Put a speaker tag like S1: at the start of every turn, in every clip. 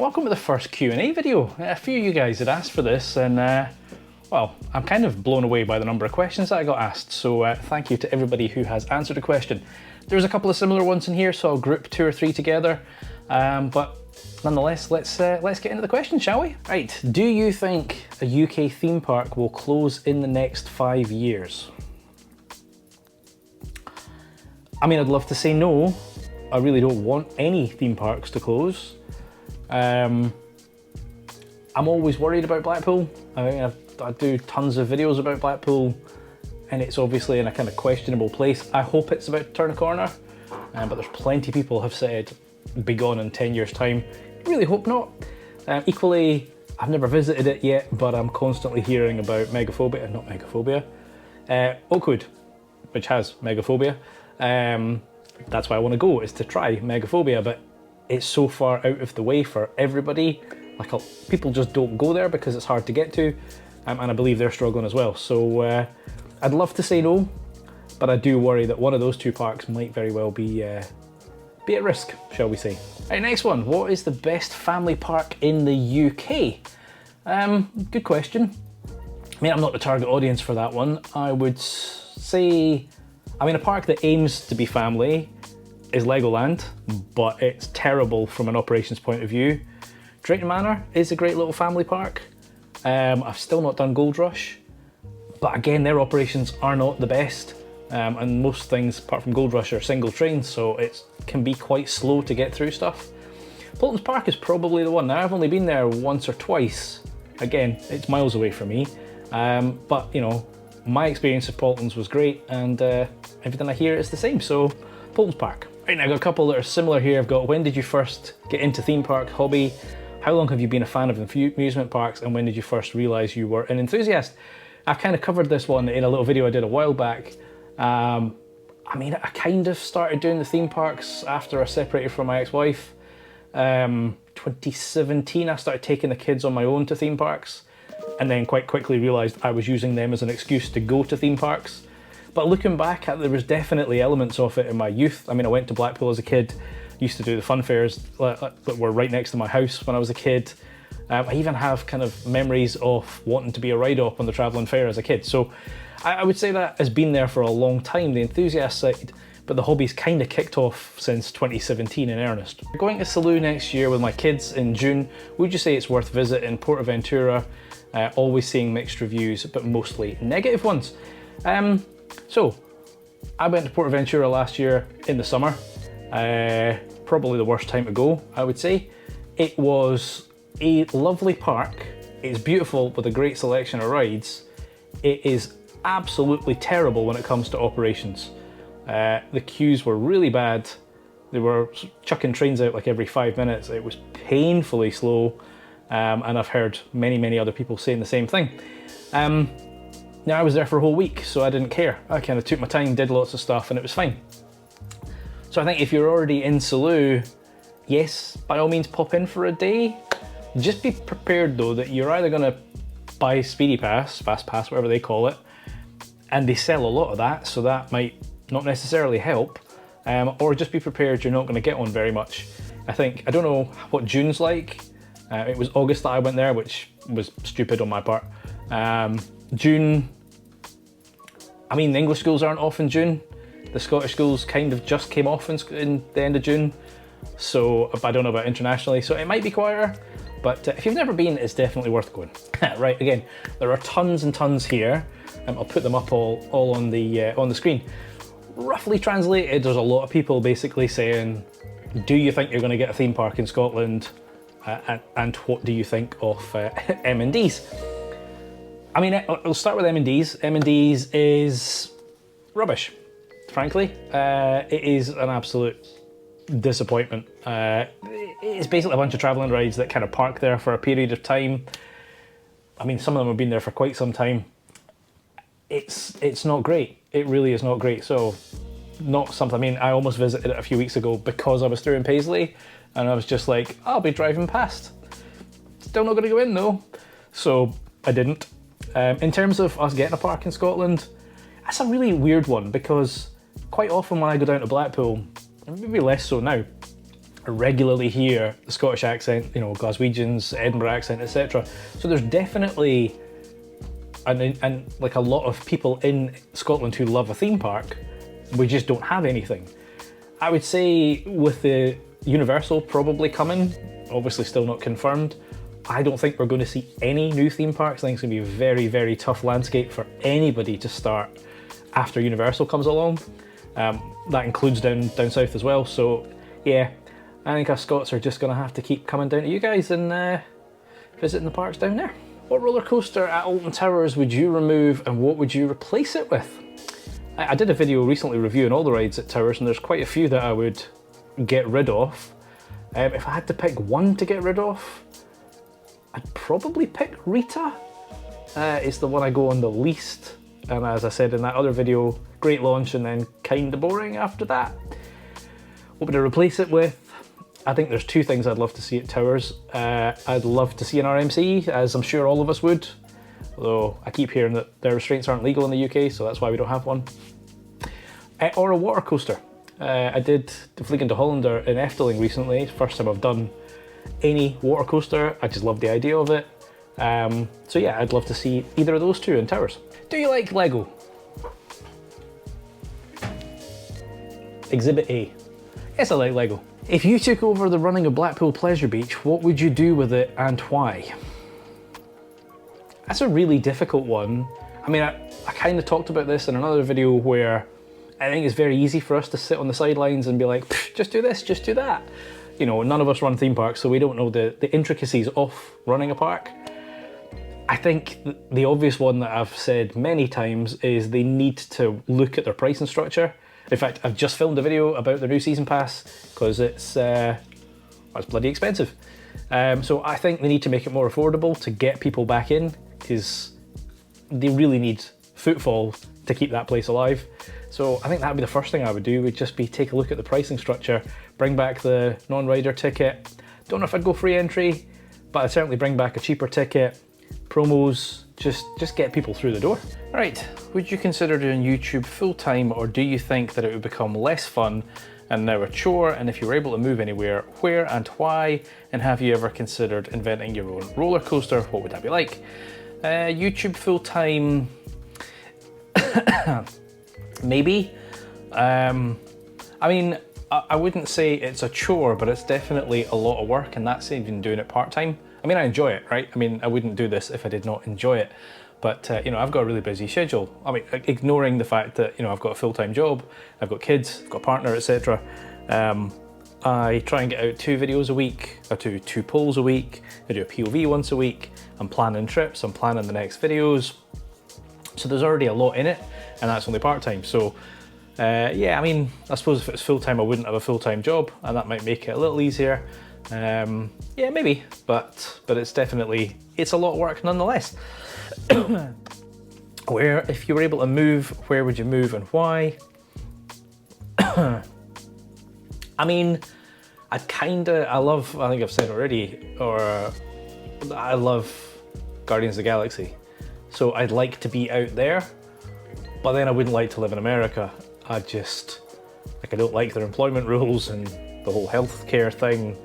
S1: Welcome to the first Q&A video. A few of you guys had asked for this and well, I'm kind of blown away by the number of questions that I got asked, so thank you to everybody who has answered a question. There's a couple of similar ones in here, so I'll group 2 or 3 together, but nonetheless, let's get into the question, shall we? Right, do you think a UK theme park will close in the next 5 years? I mean, I'd love to say no. I really don't want any theme parks to close. I'm always worried about Blackpool. I mean, I do tons of videos about Blackpool and it's obviously in a kind of questionable place. I hope it's about to turn a corner, but there's plenty of people have said be gone in 10 years time. Really hope not. Equally, I've never visited it yet, but I'm constantly hearing about Oakwood, which has megaphobia. That's why I want to go, is to try megaphobia, but it's so far out of the way for everybody. Like, people just don't go there because it's hard to get to, and I believe they're struggling as well. So I'd love to say no, but I do worry that one of those 2 parks might very well be at risk, shall we say. Right, next one. What is the best family park in the UK? Good question. I mean, I'm not the target audience for that one. I would say, I mean, a park that aims to be family is Legoland, but it's terrible from an operations point of view. Drayton Manor is a great little family park. I've still not done Gold Rush, but again, their operations are not the best. And most things, apart from Gold Rush, are single trains, so it can be quite slow to get through stuff. Paulton's Park is probably the one. Now, I've only been there once or twice. Again, it's miles away from me, but you know, my experience of Paulton's was great, and everything I hear is the same, so Paulton's Park. Right, now I've got a couple that are similar here. I've got, when did you first get into theme park hobby? How long have you been a fan of amusement parks? And when did you first realise you were an enthusiast? I've kind of covered this one in a little video I did a while back. I mean, I kind of started doing the theme parks after I separated from my ex-wife. 2017, I started taking the kids on my own to theme parks, and then quite quickly realised I was using them as an excuse to go to theme parks. But looking back, there was definitely elements of it in my youth. I mean, I went to Blackpool as a kid, used to do the fun fairs that were right next to my house when I was a kid. I even have kind of memories of wanting to be a ride-op on the travelling fair as a kid. So I would say that has been there for a long time, the enthusiast side, but the hobby's kind of kicked off since 2017 in earnest. Going to Salou next year with my kids in June. Would you say it's worth visiting? Portaventura, always seeing mixed reviews, but mostly negative ones. So, I went to Portaventura last year in the summer. Probably the worst time to go, I would say. It was a lovely park. It's beautiful with a great selection of rides. It is absolutely terrible when it comes to operations. The queues were really bad. They were chucking trains out like every 5 minutes. It was painfully slow, and I've heard many other people saying the same thing. Now, I was there for a whole week, so I didn't care. I kind of took my time, did lots of stuff, and it was fine. So I think if you're already in Salou, yes, by all means pop in for a day. Just be prepared though that you're either gonna buy Speedy Pass, Fast Pass, whatever they call it, and they sell a lot of that, so that might not necessarily help, or just be prepared you're not gonna get on very much. I don't know what June's like. It was August that I went there, which was stupid on my part. June, I mean, the English schools aren't off in June. The Scottish schools kind of just came off in the end of June. So, I don't know about internationally, so it might be quieter, but if you've never been, it's definitely worth going. Right, again, there are tons and tons here. I'll put them up all on the screen. Roughly translated, there's a lot of people basically saying, do you think you're going to get a theme park in Scotland? And what do you think of M&Ds? I mean, I'll start with M&Ds. M&Ds is rubbish, frankly. It is an absolute disappointment. It's basically a bunch of travelling rides that kind of park there for a period of time. I mean, some of them have been there for quite some time. It's not great. It really is not great. So, not something, I mean, I almost visited it a few weeks ago because I was through in Paisley, and I was just like, I'll be driving past. Still not going to go in though. So, I didn't. In terms of us getting a park in Scotland, that's a really weird one because quite often when I go down to Blackpool, maybe less so now, regularly hear the Scottish accent, you know, Glaswegians, Edinburgh accent, etc. So there's definitely and like a lot of people in Scotland who love a theme park. We just don't have anything. I would say with the Universal probably coming, obviously still not confirmed, I don't think we're going to see any new theme parks. I think it's going to be a very, very tough landscape for anybody to start after Universal comes along. That includes down south as well. So yeah, I think us Scots are just going to have to keep coming down to you guys and visiting the parks down there. What roller coaster at Alton Towers would you remove and what would you replace it with? I did a video recently reviewing all the rides at Towers, and there's quite a few that I would get rid of. If I had to pick one to get rid of, I'd probably pick Rita. It's the one I go on the least, and as I said in that other video, great launch and then kinda boring after that. What would I replace it with? I think there's two things I'd love to see at Towers. I'd love to see an RMC, as I'm sure all of us would, although I keep hearing that their restraints aren't legal in the UK, so that's why we don't have one. Or a water coaster. I did the Fliegen de Hollander in Efteling recently, first time I've done any water coaster. I just love the idea of it. So yeah, I'd love to see either of those two in Towers. Do you like Lego? Exhibit A. Yes, I like Lego. If you took over the running of Blackpool Pleasure Beach, what would you do with it and why? That's a really difficult one. I mean, I kind of talked about this in another video where I think it's very easy for us to sit on the sidelines and be like, just do this, just do that. You know, none of us run theme parks, so we don't know the intricacies of running a park. I think the obvious one that I've said many times is they need to look at their pricing structure. In fact, I've just filmed a video about the new season pass because it's bloody expensive. So I think they need to make it more affordable to get people back in, because they really need footfall to keep that place alive. So I think that would be the first thing I would do, would just be take a look at the pricing structure, bring back the non-rider ticket. Don't know if I'd go free entry, but I'd certainly bring back a cheaper ticket, promos, just get people through the door. Right, would you consider doing YouTube full-time, or do you think that it would become less fun and now a chore? And if you were able to move anywhere, where and why? And have you ever considered inventing your own roller coaster? What would that be like? YouTube full-time, maybe. I mean, I wouldn't say it's a chore, but it's definitely a lot of work, and that's even doing it part-time. I mean, I enjoy it, right? I mean, I wouldn't do this if I did not enjoy it. But, you know, I've got a really busy schedule. I mean, ignoring the fact that, you know, I've got a full-time job, I've got kids, I've got a partner, etc. I try and get out 2 videos a week, or 2 polls a week. I do a POV once a week. I'm planning trips, I'm planning the next videos. So there's already a lot in it, and that's only part-time. So, yeah, I mean, I suppose if it was full-time, I wouldn't have a full-time job, and that might make it a little easier. Yeah, maybe, but it's definitely, it's a lot of work nonetheless. Where, if you were able to move, where would you move and why? I mean, I love, I think I've said already, I love Guardians of the Galaxy. So I'd like to be out there, but then I wouldn't like to live in America. I don't like their employment rules and the whole healthcare thing.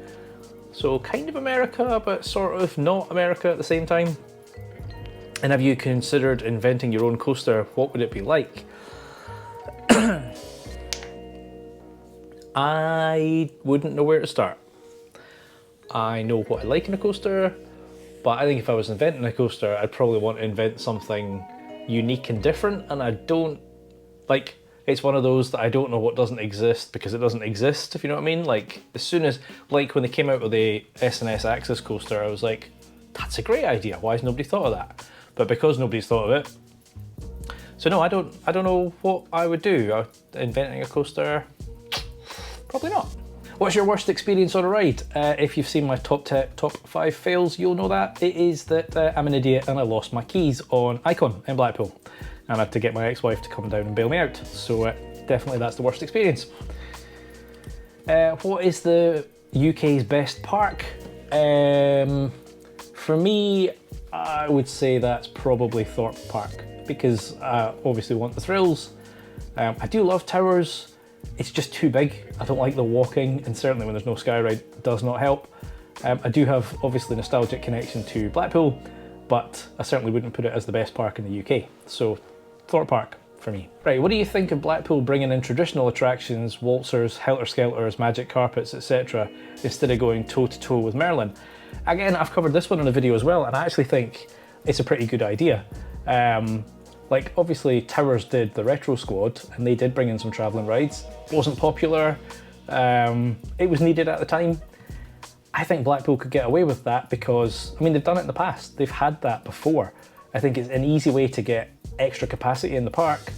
S1: So kind of America, but sort of not America at the same time. And have you considered inventing your own coaster? What would it be like? I wouldn't know where to start. I know what I like in a coaster, but I think if I was inventing a coaster, I'd probably want to invent something unique and different, and I don't, like, it's one of those that I don't know what doesn't exist because it doesn't exist, if you know what I mean. Like, as soon as, like when they came out with the S&S Access coaster, I was like, that's a great idea, why has nobody thought of that? But because nobody's thought of it, so no, I don't know what I would do. Inventing a coaster, probably not. What's your worst experience on a ride? If you've seen my top 5 fails, you'll know that. It is that I'm an idiot and I lost my keys on Icon in Blackpool. And I had to get my ex-wife to come down and bail me out. So definitely that's the worst experience. What is the UK's best park? For me, I would say that's probably Thorpe Park, because I obviously want the thrills. I do love Towers, It's just too big. I don't like the walking, and certainly when there's no Skyride, it does not help. I do have obviously nostalgic connection to Blackpool, but I certainly wouldn't put it as the best park in the UK. So Thorpe Park for me. Right, what do you think of Blackpool bringing in traditional attractions, waltzers, helter-skelters, magic carpets, etc., instead of going toe-to-toe with Merlin? Again, I've covered this one in a video as well, and I actually think it's a pretty good idea. Like, obviously, Towers did the Retro Squad, and they did bring in some travelling rides. It wasn't popular. It was needed at the time. I think Blackpool could get away with that because, I mean, they've done it in the past. They've had that before. I think it's an easy way to get extra capacity in the park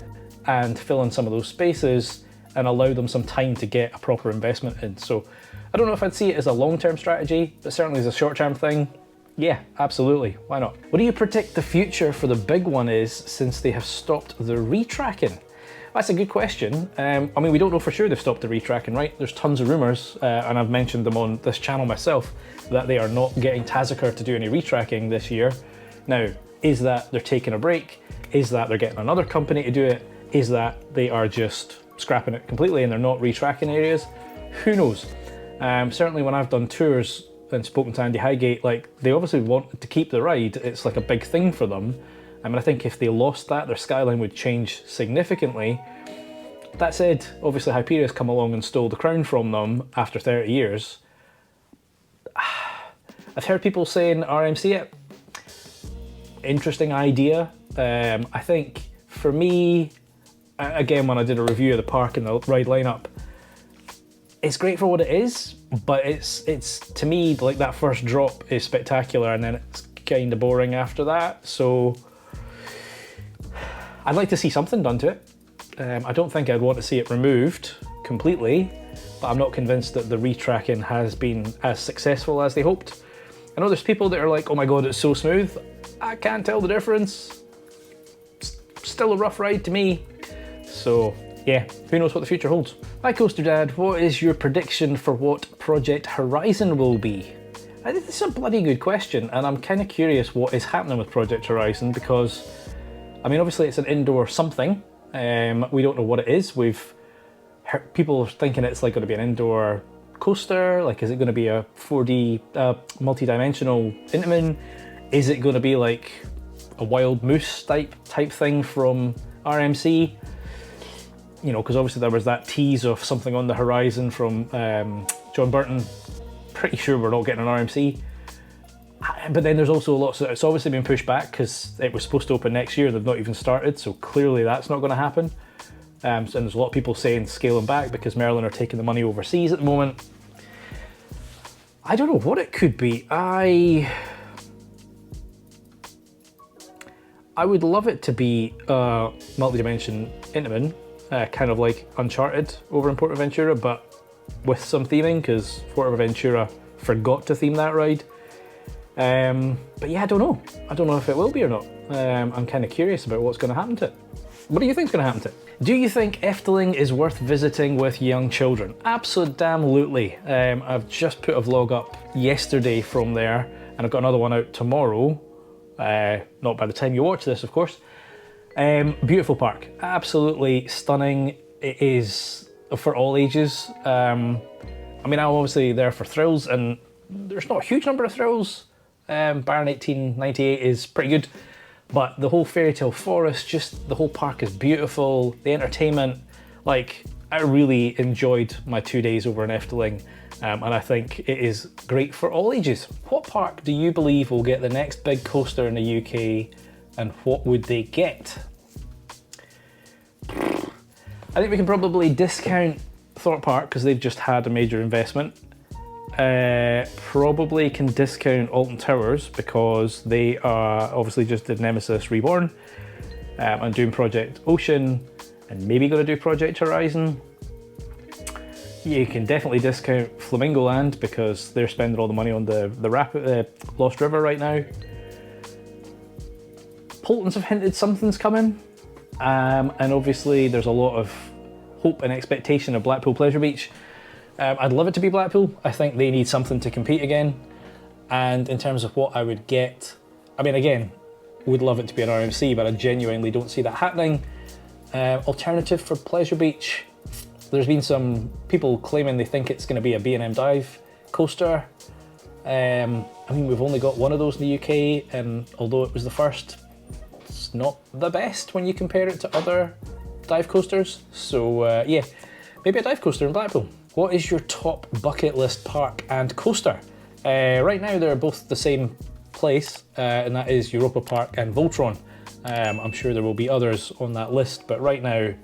S1: and fill in some of those spaces and allow them some time to get a proper investment in. So I don't know if I'd see it as a long-term strategy, but certainly as a short-term thing, yeah, absolutely, why not? What do you predict the future for the big one is since they have stopped the retracking? That's a good question. I mean, we don't know for sure they've stopped the retracking, right? There's tons of rumours, and I've mentioned them on this channel myself, that they are not getting Tazaker to do any retracking this year. Now, is that they're taking a break? Is that they're getting another company to do it? Is that they are just scrapping it completely and they're not retracking areas? Who knows? Certainly when I've done tours and spoken to Andy Highgate, like, they obviously want to keep the ride. It's like a big thing for them. I mean, I think if they lost that, their skyline would change significantly. That said, obviously Hyperia's come along and stole the crown from them after 30 years. I've heard people saying RMC it. Interesting idea. I think for me, again, when I did a review of the park and the ride lineup, it's great for what it is, but it's to me, like, that first drop is spectacular and then it's kind of boring after that. So I'd like to see something done to it. I don't think I'd want to see it removed completely, but I'm not convinced that the retracking has been as successful as they hoped. I know there's people that are like, oh my god, it's so smooth. I can't tell the difference. Still a rough ride to me. So yeah, who knows what the future holds. Hi Coaster Dad, what is your prediction for what Project Horizon will be? I think this is a bloody good question, and I'm kind of curious what is happening with Project Horizon because, I mean, obviously it's an indoor something. We don't know what it is. We've heard people thinking it's like going to be an indoor coaster. Like, is it going to be a 4D multi-dimensional Intamin? Is it going to be like a wild moose type thing from RMC? You know, because obviously there was that tease of something on the horizon from John Burton. Pretty sure we're not getting an RMC. But then there's also lots of, it's obviously been pushed back because it was supposed to open next year. They've not even started, so clearly that's not going to happen. And there's a lot of people saying scaling back because Merlin are taking the money overseas at the moment. I don't know what it could be. I would love it to be a multi-dimension Intamin, kind of like Uncharted over in Portaventura, but with some theming because Portaventura forgot to theme that ride. But yeah, I don't know. I don't know if it will be or not. I'm kind of curious about what's going to happen to it. What do you think is going to happen to it? Do you think Efteling is worth visiting with young children? Absolutely. I've just put a vlog up yesterday from there, and I've got another one out tomorrow. Not by the time you watch this, of course. Beautiful park. Absolutely stunning. It is for all ages. I mean, I'm obviously there for thrills, and there's not a huge number of thrills. Baron 1898 is pretty good, but the whole fairy tale forest, just the whole park is beautiful. The entertainment, like, I really enjoyed my 2 days over in Efteling, and I think it is great for all ages. What park do you believe will get the next big coaster in the UK, and what would they get? I think we can probably discount Thorpe Park because they've just had a major investment. Probably can discount Alton Towers because they are obviously just did Nemesis Reborn and doing Project Ocean and maybe going to do Project Horizon. You can definitely discount Flamingo Land because they're spending all the money on the Lost River right now. Poltons have hinted something's coming, and obviously there's a lot of hope and expectation of Blackpool Pleasure Beach. I'd love it to be Blackpool. I think they need something to compete again. And in terms of what I would get, I mean, again, would love it to be an RMC, but I genuinely don't see that happening. Alternative for Pleasure Beach, There's been some people claiming they think it's going to be a B&M dive coaster. I mean, we've only got one of those in the UK, and although it was the first, it's not the best when you compare it to other dive coasters. So yeah, maybe a dive coaster in Blackpool. What is your top bucket list park and coaster? Right now they're both the same place, and that is Europa Park and Voltron. I'm sure there will be others on that list, but right now,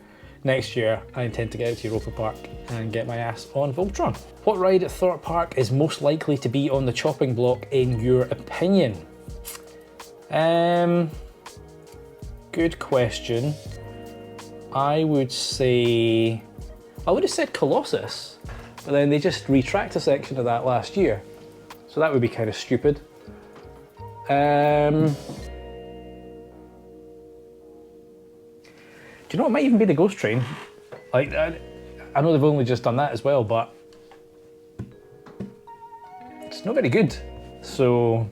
S1: next year, I intend to get out to Europa Park and get my ass on Voltron. What ride at Thorpe Park is most likely to be on the chopping block in your opinion? Good question. I would have said Colossus, but then they just retracked a section of that last year. So that would be kind of stupid. Do you know, it might even be the Ghost Train. Like, I know they've only just done that as well, but it's not very good. So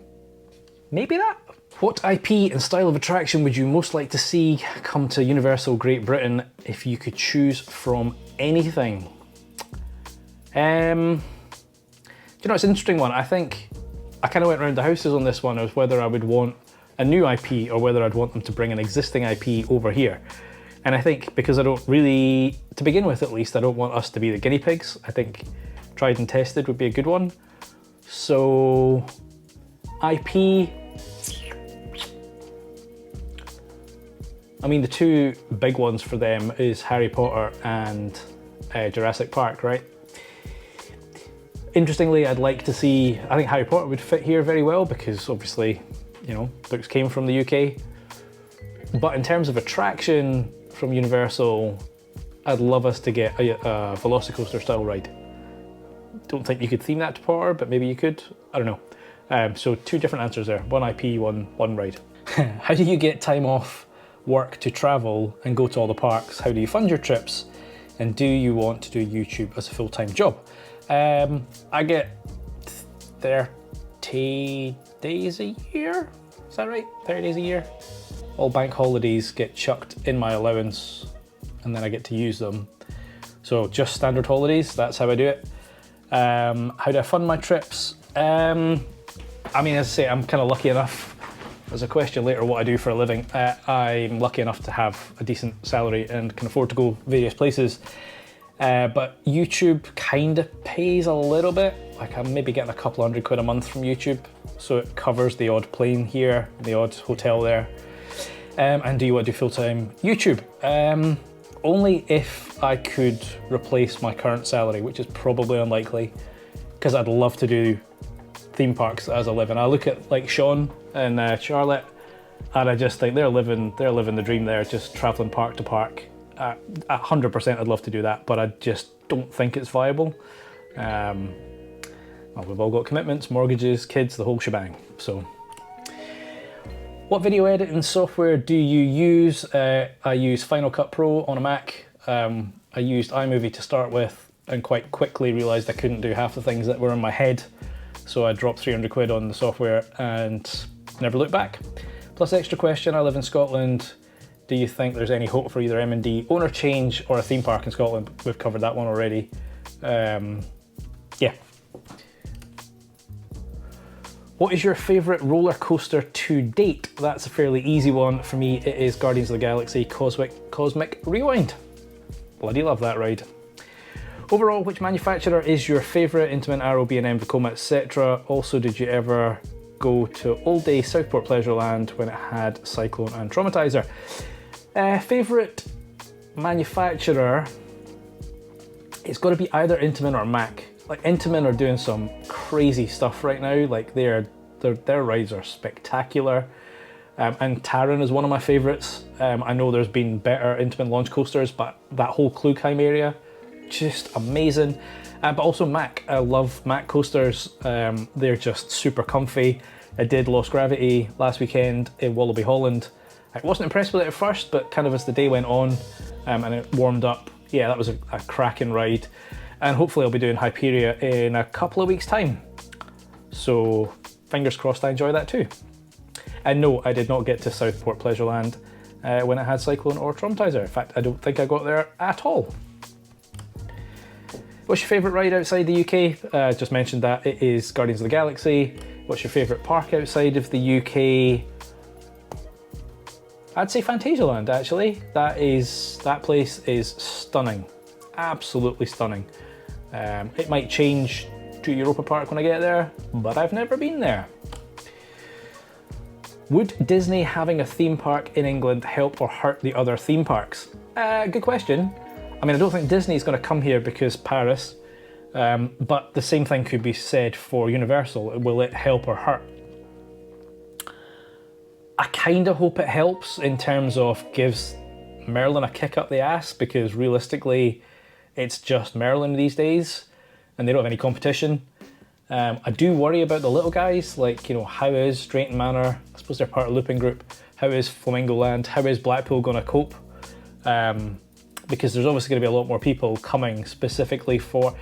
S1: maybe that. What IP and style of attraction would you most like to see come to Universal Great Britain if you could choose from anything? Do you know, it's an interesting one. I think I kind of went around the houses on this one as whether I would want a new IP or whether I'd want them to bring an existing IP over here. And I think because I don't really, to begin with at least, I don't want us to be the guinea pigs. I think tried and tested would be a good one. So IP, I mean the two big ones for them is Harry Potter and Jurassic Park, right? Interestingly, I'd like to see, I think Harry Potter would fit here very well because obviously, you know, books came from the UK. But in terms of attraction from Universal, I'd love us to get a Velocicoaster style ride. Don't think you could theme that to Potter, but maybe you could, I don't know. So two different answers there, one IP, one ride. How do you get time off work to travel and go to all the parks? How do you fund your trips? And do you want to do YouTube as a full-time job? I get 30 days a year, is that right? 30 days a year? All bank holidays get chucked in my allowance and then I get to use them. So just standard holidays, that's how I do it. How do I fund my trips? I mean, as I say, I'm kind of lucky enough. There's a question later what I do for a living. I'm lucky enough to have a decent salary and can afford to go various places. But YouTube kind of pays a little bit. Like I'm maybe getting a couple £100 a month from YouTube. So it covers the odd plane here, the odd hotel there. And do you want to do full-time YouTube? Only if I could replace my current salary, which is probably unlikely, because I'd love to do theme parks as a living. I look at like Sean and Charlotte, and I just think they're living the dream there, just traveling park to park. 100% I'd love to do that, but I just don't think it's viable. Well, we've all got commitments, mortgages, kids, the whole shebang. So. What video editing software do you use? I use Final Cut Pro on a Mac. I used iMovie to start with and quite quickly realised I couldn't do half the things that were in my head. So I dropped £300 on the software and never looked back. Plus extra question, I live in Scotland. Do you think there's any hope for either M&D owner change or a theme park in Scotland? We've covered that one already. Yeah. What is your favourite roller coaster to date? That's a fairly easy one. For me, it is Guardians of the Galaxy Cosmic Rewind. Bloody love that ride. Overall, which manufacturer is your favourite? Intamin, Arrow, B&M, Vekoma, etc. Also, did you ever go to Old Day Southport Pleasureland when it had Cyclone and Traumatizer? Favourite manufacturer? It's got to be either Intamin or Mack. Like Intamin are doing some crazy stuff right now. Like their rides are spectacular. And Taron is one of my favourites. I know there's been better Intamin launch coasters, but that whole Klugheim area, just amazing. But also Mack, I love Mack coasters. They're just super comfy. I did Lost Gravity last weekend in Wallaby Holland. I wasn't impressed with it at first, but kind of as the day went on and it warmed up, yeah, that was a cracking ride. And hopefully I'll be doing Hyperia in a couple of weeks' time. So fingers crossed I enjoy that too. And no, I did not get to Southport Pleasureland when it had Cyclone or Traumatizer. In fact, I don't think I got there at all. What's your favourite ride outside the UK? Just mentioned that it is Guardians of the Galaxy. What's your favourite park outside of the UK? I'd say Phantasialand, actually. That place is stunning, absolutely stunning. It might change to Europa Park when I get there, but I've never been there. Would Disney having a theme park in England help or hurt the other theme parks? Good question. I mean, I don't think Disney's going to come here because Paris, but the same thing could be said for Universal. Will it help or hurt? I kind of hope it helps in terms of gives Merlin a kick up the ass, because realistically it's just Merlin these days and they don't have any competition. I do worry about the little guys, like, you know, how is Drayton Manor? I suppose they're part of Looping Group. How is Flamingo Land? How is Blackpool going to cope? Because there's obviously going to be a lot more people coming specifically for...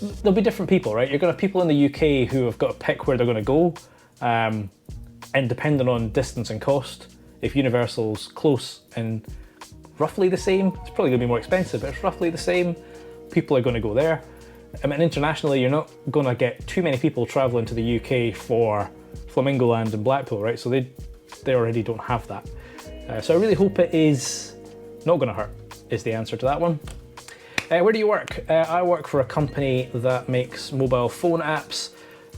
S1: There'll be different people, right? You're going to have people in the UK who have got to pick where they're going to go. And depending on distance and cost, if Universal's close and roughly the same, it's probably going to be more expensive, but it's roughly the same, people are going to go there. I mean, internationally, you're not going to get too many people travelling to the UK for Flamingo Land and Blackpool, right? So they already don't have that. So I really hope it is not going to hurt, is the answer to that one. Where do you work? I work for a company that makes mobile phone apps.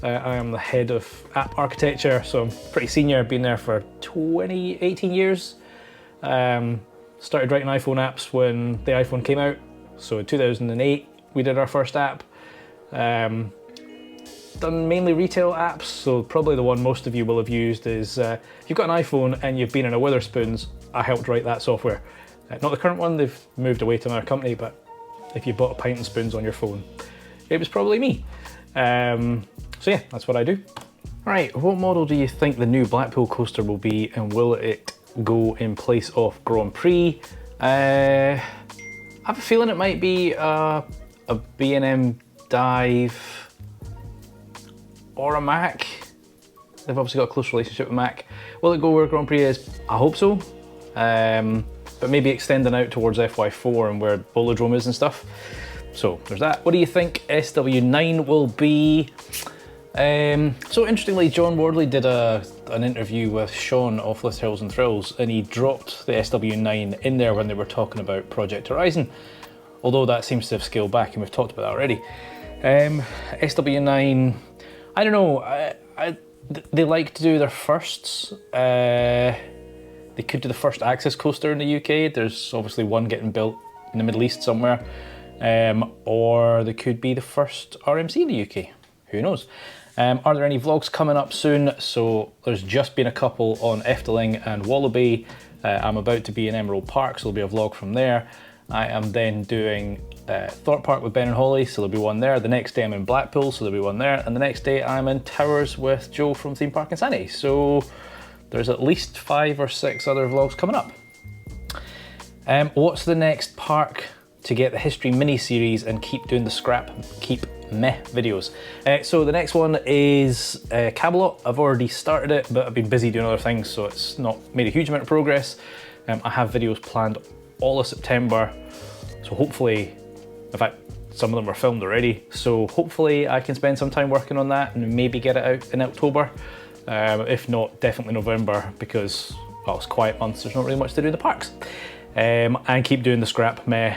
S1: I am the head of app architecture, so I'm pretty senior. I've been there for 18 years. Started writing iPhone apps when the iPhone came out. So in 2008, we did our first app. Done mainly retail apps, so probably the one most of you will have used is, if you've got an iPhone and you've been in a Witherspoons, I helped write that software. Not the current one, they've moved away to another company, but if you bought a pint and spoons on your phone, it was probably me. So yeah, that's what I do. Right, what model do you think the new Blackpool coaster will be, and will it go in place of Grand Prix? I have a feeling it might be a B&M Dive or a Mac. They've obviously got a close relationship with Mac. Will it go where Grand Prix is? I hope so. But maybe extending out towards FY4 and where Bolodrome is and stuff. So there's that. What do you think SW9 will be? So interestingly, John Wardley did an interview with Sean off List Hills and Thrills, and he dropped the SW9 in there when they were talking about Project Horizon, although that seems to have scaled back, and we've talked about that already. SW9, I don't know, they like to do their firsts. They could do the first Access coaster in the UK. There's obviously one getting built in the Middle East somewhere. Or they could be the first RMC in the UK. Who knows? Are there any vlogs coming up soon? So there's just been a couple on Efteling and Wallaby. I'm about to be in Emerald Park, so there'll be a vlog from there. I am then doing Thorpe Park with Ben and Holly, so there'll be one there. The next day I'm in Blackpool, so there'll be one there. And the next day I'm in Towers with Joe from Theme Park Insanity. So there's at least 5 or 6 other vlogs coming up. What's the next park to get the history mini-series and keep doing the scrap, keep meh videos? So the next one is Camelot. I've already started it, but I've been busy doing other things, so it's not made a huge amount of progress. I have videos planned all of September, so hopefully, in fact, some of them are filmed already, so hopefully I can spend some time working on that and maybe get it out in October. If not, definitely November, because, well, it's quiet months, there's not really much to do in the parks. And keep doing the scrap meh,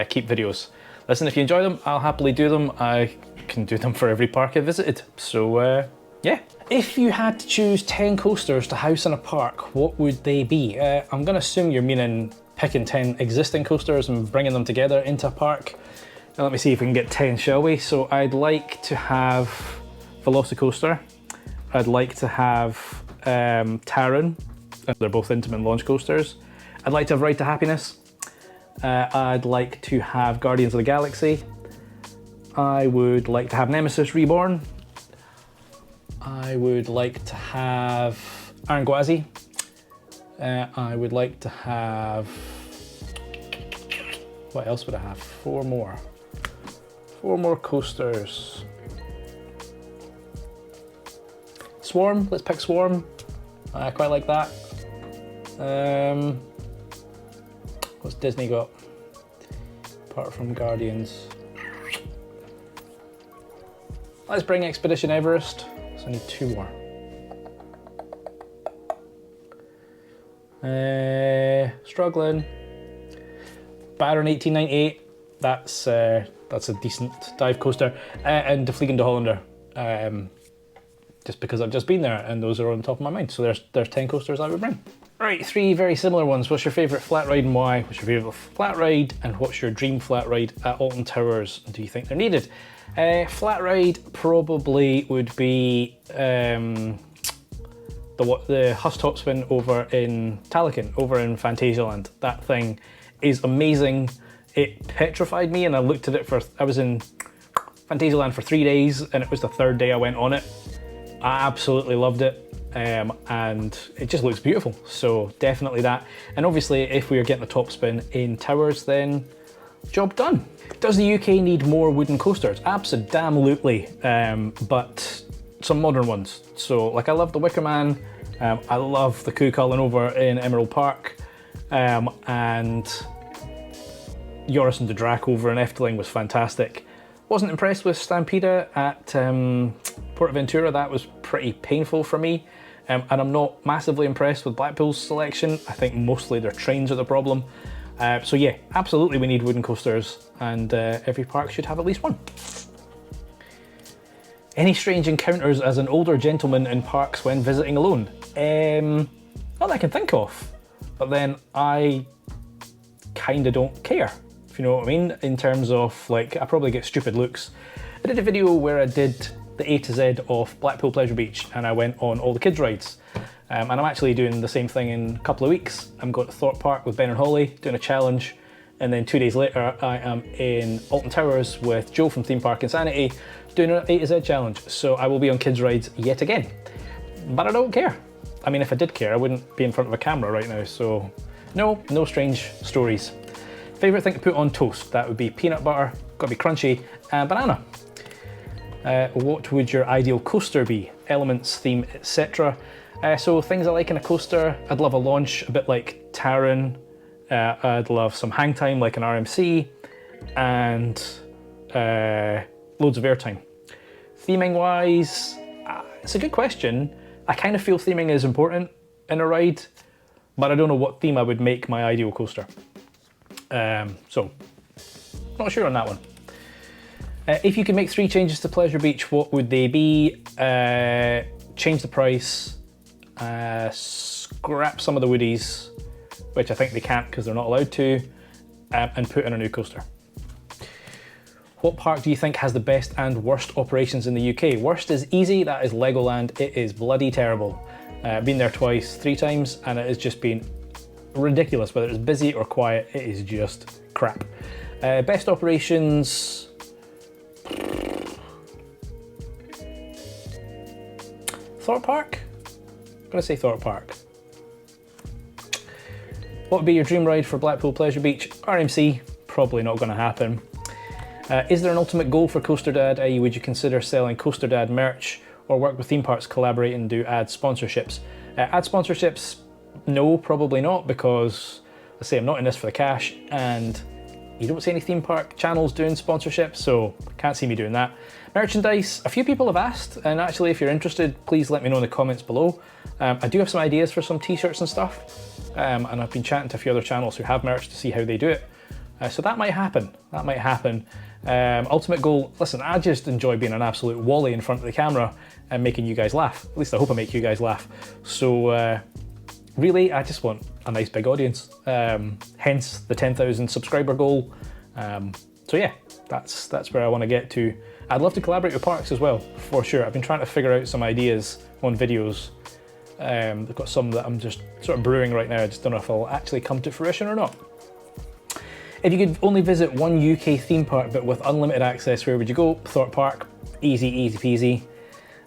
S1: keep videos. Listen, if you enjoy them, I'll happily do them. I can do them for every park I visited, so yeah. If you had to choose 10 coasters to house in a park, what would they be? I'm gonna assume you're meaning picking 10 existing coasters and bringing them together into a park. Now let me see if we can get 10, shall we? So I'd like to have Velocicoaster. I'd like to have Taron. They're both Intamin launch coasters. I'd like to have Ride to Happiness. I'd like to have Guardians of the Galaxy. I would like to have Nemesis Reborn. I would like to have Arangwazi. I would like to have... What else would I have? 4 more. 4 more coasters. Swarm, let's pick Swarm. I quite like that. What's Disney got? Apart from Guardians. Let's bring Expedition Everest. So I need 2 more. Struggling. Baron 1898. That's a decent dive coaster. And the Vliegende Hollander. Just because I've just been there and those are on top of my mind. So there's 10 coasters I would bring. Right, 3 very similar ones. What's your favourite flat ride and why? What's your favourite flat ride and what's your dream flat ride at Alton Towers? Do you think they're needed? Flat ride probably would be the Hus Topspin over in Talikin, over in Phantasialand. That thing is amazing. It petrified me and I looked at it I was in Phantasialand for 3 days and it was the 3rd day I went on it. I absolutely loved it. And it just looks beautiful, so definitely that. And obviously if we are getting the top spin in Towers, then job done. Does the UK need more wooden coasters? Absolutely, but some modern ones. So like I love the Wicker Man, I love the Cuchulainn over in Emerald Park, and Joris and de Draak over in Efteling was fantastic. Wasn't impressed with Stampede at Portaventura. That was pretty painful for me. And I'm not massively impressed with Blackpool's selection. I think mostly their trains are the problem. So yeah, absolutely we need wooden coasters and every park should have at least one. Any strange encounters as an older gentleman in parks when visiting alone? Not that I can think of, but then I kinda don't care, if you know what I mean, in terms of like, I probably get stupid looks. I did a video where I did the A to Z of Blackpool Pleasure Beach and I went on all the kids rides. And I'm actually doing the same thing in a couple of weeks. I'm going to Thorpe Park with Ben and Holly, doing a challenge, and then 2 days later I am in Alton Towers with Joe from Theme Park Insanity, doing an A to Z challenge. So I will be on kids rides yet again. But I don't care. I mean, if I did care, I wouldn't be in front of a camera right now, so no strange stories. Favourite thing to put on toast? That would be peanut butter, gotta be crunchy, and banana. What would your ideal coaster be? Elements, theme, etc. So things I like in a coaster, I'd love a launch, a bit like Taron. I'd love some hang time like an RMC, and loads of airtime. Theming wise, it's a good question. I kind of feel theming is important in a ride, but I don't know what theme I would make my ideal coaster. So, not sure on that one. If you could make 3 changes to Pleasure Beach, what would they be? Change the price, scrap some of the woodies, which I think they can't because they're not allowed to, and put in a new coaster. What park do you think has the best and worst operations in the UK? Worst is easy, that is Legoland. It is bloody terrible. Been there twice, 3 times, and it has just been ridiculous. Whether it's busy or quiet, it is just crap. Best operations, Thorpe Park? I'm gonna say Thorpe Park. What would be your dream ride for Blackpool Pleasure Beach? RMC, probably not gonna happen. Is there an ultimate goal for Coaster Dad, i.e. would you consider selling Coaster Dad merch or work with theme parks, collaborate and do ad sponsorships? Ad sponsorships, no, probably not, because I say I'm not in this for the cash and you don't see any theme park channels doing sponsorships, so can't see me doing that. Merchandise, a few people have asked, and actually if you're interested, please let me know in the comments below. I do have some ideas for some t-shirts and stuff, and I've been chatting to a few other channels who have merch to see how they do it. So that might happen, ultimate goal, listen, I just enjoy being an absolute wally in front of the camera and making you guys laugh. At least I hope I make you guys laugh. So really, I just want a nice big audience, hence the 10,000 subscriber goal. So yeah, that's where I want to get to. I'd love to collaborate with parks as well, for sure. I've been trying to figure out some ideas on videos. I've got some that I'm just sort of brewing right now. I just don't know if I'll actually come to fruition or not. If you could only visit one UK theme park but with unlimited access, where would you go? Thorpe Park, easy peasy.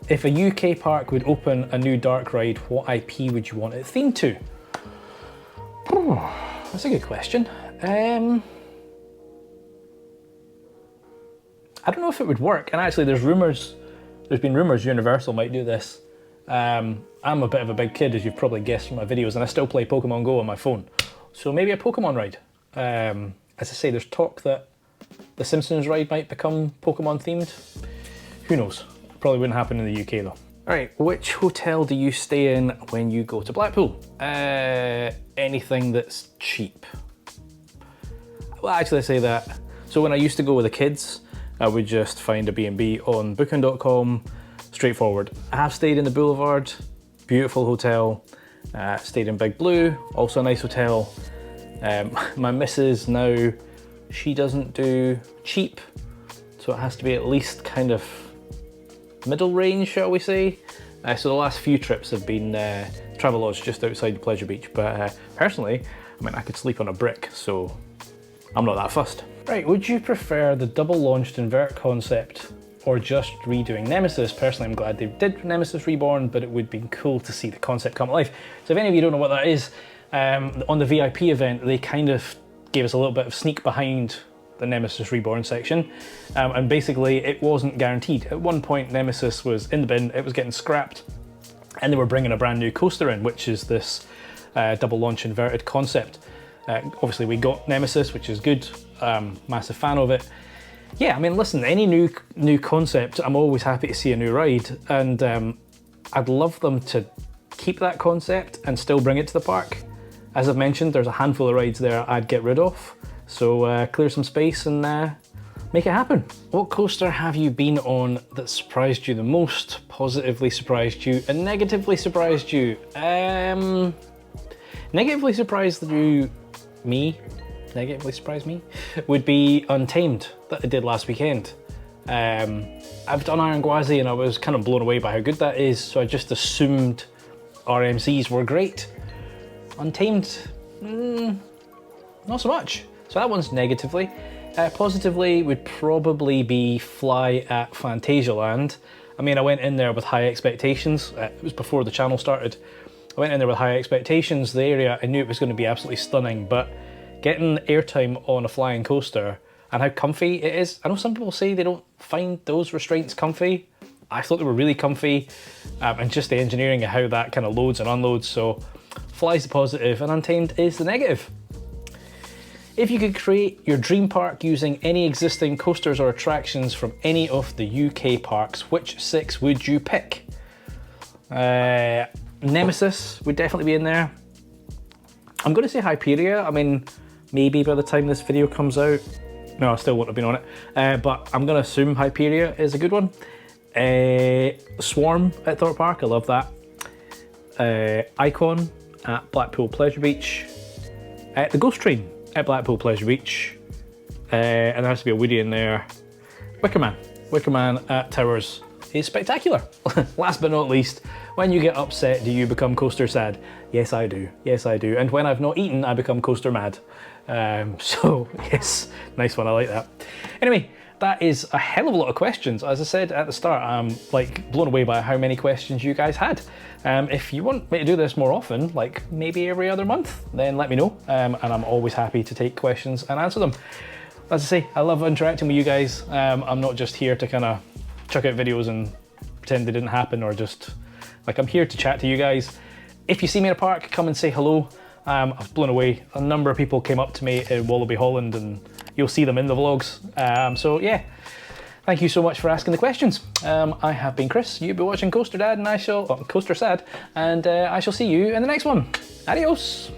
S1: If a UK park would open a new dark ride, what IP would you want it themed to? That's a good question. I don't know if it would work, and actually there's been rumours Universal might do this. I'm a bit of a big kid, as you've probably guessed from my videos, and I still play Pokemon Go on my phone. So maybe a Pokemon ride. As I say, there's talk that the Simpsons ride might become Pokemon themed. Who knows? Probably wouldn't happen in the UK though. All right, which hotel do you stay in when you go to Blackpool? Anything that's cheap. Well, actually I say that. So when I used to go with the kids, I would just find a B&B on booking.com, straightforward. I have stayed in the Boulevard, beautiful hotel. Stayed in Big Blue, also a nice hotel. My missus now, she doesn't do cheap, so it has to be at least kind of middle range, shall we say. So the last few trips have been Travelodge just outside the Pleasure Beach, but personally, I mean, I could sleep on a brick, so I'm not that fussed. Right, would you prefer the double-launched invert concept or just redoing Nemesis? Personally, I'm glad they did Nemesis Reborn, but it would be cool to see the concept come to life. So if any of you don't know what that is, on the VIP event, they kind of gave us a little bit of sneak behind the Nemesis Reborn section, and basically it wasn't guaranteed. At one point, Nemesis was in the bin, it was getting scrapped, and they were bringing a brand new coaster in, which is this double launch inverted concept. Obviously we got Nemesis, which is good, massive fan of it. Yeah, I mean, listen, any new concept, I'm always happy to see a new ride, and I'd love them to keep that concept and still bring it to the park. As I've mentioned, there's a handful of rides there I'd get rid of, so clear some space and make it happen. What coaster have you been on that surprised you the most, positively surprised you, and negatively surprised you? Negatively surprised me would be Untamed that I did last weekend. I've done Iron Gwazi and I was kind of blown away by how good that is, so I just assumed RMCs were great. Untamed, not so much. So that one's negatively. Positively would probably be Fly at Phantasialand. I mean, I went in there with high expectations. It was before the channel started. I went in there with high expectations. The area, I knew it was going to be absolutely stunning, but getting airtime on a flying coaster and how comfy it is. I know some people say they don't find those restraints comfy. I thought they were really comfy, and just the engineering of how that kind of loads and unloads. So Fly's the positive and Untamed is the negative. If you could create your dream park using any existing coasters or attractions from any of the UK parks, which 6 would you pick? Nemesis would definitely be in there. I'm going to say Hyperia. I mean, maybe by the time this video comes out, no, I still wouldn't have been on it, but I'm going to assume Hyperia is a good one. Swarm at Thorpe Park, I love that. Icon at Blackpool Pleasure Beach. The Ghost Train at Blackpool Pleasure Beach. And there has to be a Woody in there. Wicker Man at Towers is spectacular. Last but not least, when you get upset, do you become coaster sad? Yes, I do. Yes, I do. And when I've not eaten, I become coaster mad. So yes, nice one, I like that. Anyway, that is a hell of a lot of questions. As I said at the start, I'm like blown away by how many questions you guys had. If you want me to do this more often, like maybe every other month, then let me know. And I'm always happy to take questions and answer them. As I say, I love interacting with you guys. I'm not just here to kind of chuck out videos and pretend they didn't happen, or just like, I'm here to chat to you guys. If you see me in a park, come and say hello. I was blown away. A number of people came up to me in Wallaby, Holland, and you'll see them in the vlogs. So yeah, thank you so much for asking the questions. I have been Chris, you've been watching Coaster Dad, and Coaster Sad, and I shall see you in the next one. Adios.